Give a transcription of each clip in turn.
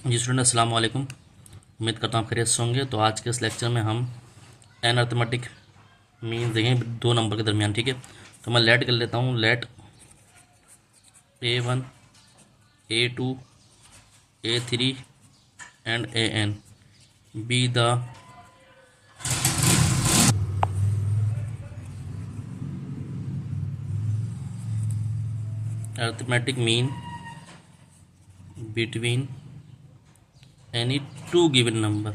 जी student, अस्सलाम वालेकुम। उम्मीद करता हूँ आप खैरियत से होंगे। तो आज के इस लेक्चर में हम एन अर्थमेटिक मीन देखेंगे दो नंबर के दरमियान। ठीक है, तो मैं लेट कर लेता हूँ। Let A1 A2 A3 and AN be the arithmetic mean between any two given number.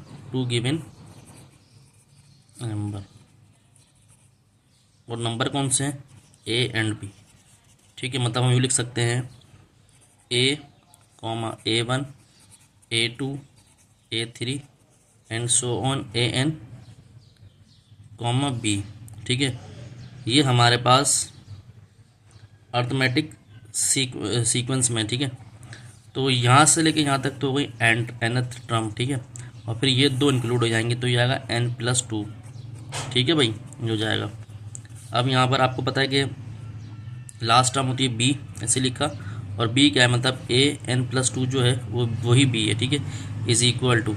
और नंबर कौन से हैं? A and B। ठीक है, मतलब हम यूँ लिख सकते हैं A comma A1 A2 A3 and so on AN comma B। ठीक है, ये हमारे पास अर्थमेटिक सीक्वेंस में। ठीक है, तो यहाँ से लेके यहाँ तक तो हो गई nth टर्म। ठीक है, और फिर ये दो इंक्लूड हो जाएंगे तो ये आएगा n+2। ठीक है भाई, ये हो जाएगा। अब यहाँ पर आपको पता है कि लास्ट टर्म होती है b, ऐसे लिखा। और b क्या है, मतलब an+2 जो है वो वही b है। ठीक है, is equal to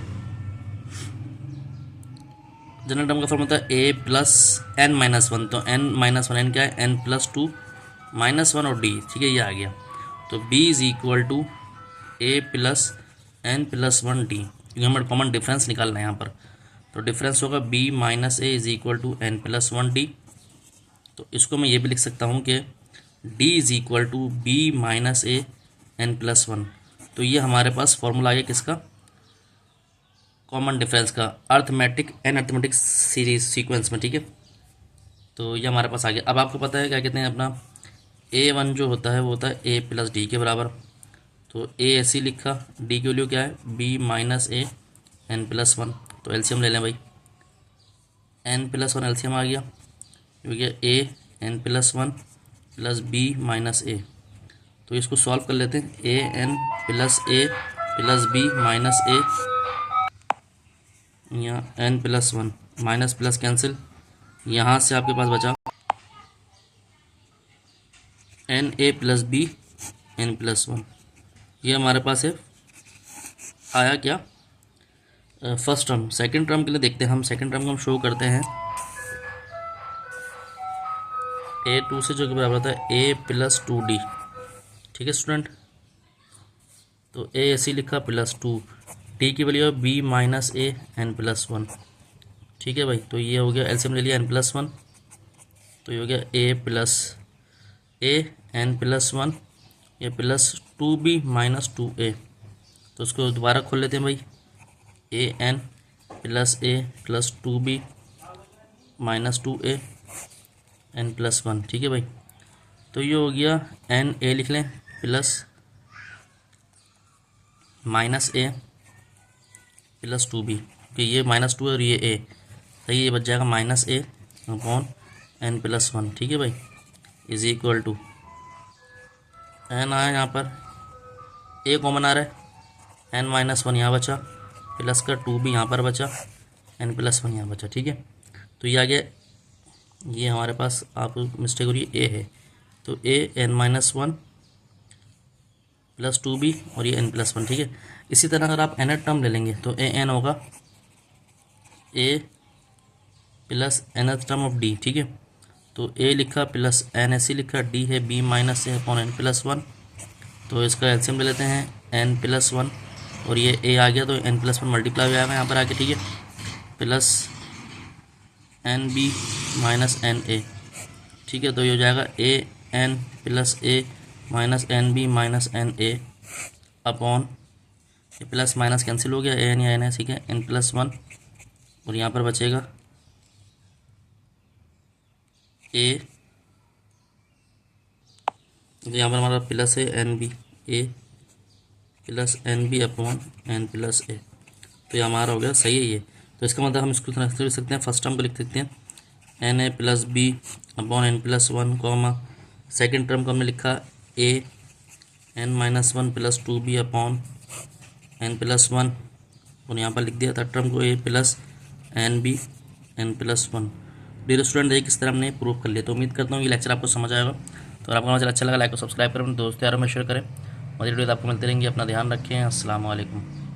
general term का फॉर्म होता है a+n-1। तो n-1 क्या है, n+2 -1 और d। ठीक है, ये आ गया। तो b is equal to a+n+1 d, क्योंकि हमें कॉमन डिफरेंस निकालना है यहाँ पर। तो डिफरेंस होगा b - a is equal to n+1 d। तो इसको मैं ये भी लिख सकता हूँ कि d is equal to b - a n+1। तो ये हमारे पास फॉर्मूला आ गया किसका, कॉमन डिफरेंस का, अर्थमेटिक सीरीज सीक्वेंस में। ठीक है, तो ये हमारे पास आ गया। अब आपको पता है क्या कहते हैं, अपना A1 जो होता है वो होता है a+d के बराबर। तो a ऐसे ही लिखा, d की वैल्यू क्या है, b - a n+1। तो एलसीएम ले लें भाई, n+1 एलसीएम आ गया, क्योंकि a n+1 plus b - a। तो इसको सॉल्व कर लेते हैं। an + a plus b - a, यहाँ n+1 माइनस प्लस कैंसिल, यहाँ से आपके पास बचा na + b n+1। ये हमारे पास है, आया क्या, फर्स्ट टर्म। सेकंड टर्म के लिए देखते हैं हम। सेकंड टर्म को हम शो करते हैं a2 से, जो कि बराबर होता है a+2d। ठीक है स्टूडेंट, तो a ऐसे लिखा +2, d की वैल्यू है b - a n+1। ठीक है भाई, तो ये हो गया, एलसीएम ले लिया n+1, तो ये हो गया a n+1, ये +2b - 2a। तो उसको दोबारा खोल लेते हैं भाई, an + a plus 2b - 2a n+1। ठीक है भाई, तो ये हो गया na लिख लें प्लस -a प्लस 2b, कि ये -2 है और ये a, सही, ये बच जाएगा -a अपॉन n+1। ठीक है भाई, इज इक्वल टू n आया, यहाँ पर a कॉमन आ रहा है, n-1 यहाँ बचा, प्लस का 2b यहाँ पर बचा, n+1 यहाँ बचा। ठीक है, तो ये आ गया, ये हमारे पास, आप मिस्टेक हो रही है, a है, तो a n-1 प्लस 2b और ये n+1। ठीक है, इसी तरह अगर आप nth टर्म ले लेंगे तो an होगा a plus nth term of d। ठीक है, तो a लिखा प्लस n ऐसे लिखा, d है b - a अपॉन n+1। तो इसका एलसीएम ले लेते हैं, n+1 और ये a आ गया, तो n+1 मल्टीप्लाई हो जाएगा यहाँ पर आके। ठीक है, प्लस nb - na। ठीक है, तो ये हो जाएगा an + a -nb - na upon, plus minus cancel हो गया, an या na। ठीक है, n+1 और यहाँ पर बचेगा a, तो यहाँ पर हमारा प्लस है nb, a plus nb upon n+a। तो ये हमारा हो गया, सही है ये। तो इसका मतलब हम इसको लिख सकते हैं, फर्स्ट टर्म को लिख सकते हैं na + b upon n+1 comma, second term को हमने लिखा a n-1 plus 2b upon n+1, और यहाँ पर लिख दिया थर्ड टर्म को a plus nb n+1। Dear student, देखिए किस तरह हमने प्रूव कर लिया। तो उम्मीद करता हूँ ये लेक्चर आपको समझ आएगा। तो अगर आपको हमारा अच्छा लगा, लाइक और सब्सक्राइब करें, दोस्तों यारों में शेयर करें। मज़ीद वीडियो आपको मिलते रहेंगे। अपना ध्यान रखें। अस्सलाम वालेकुम।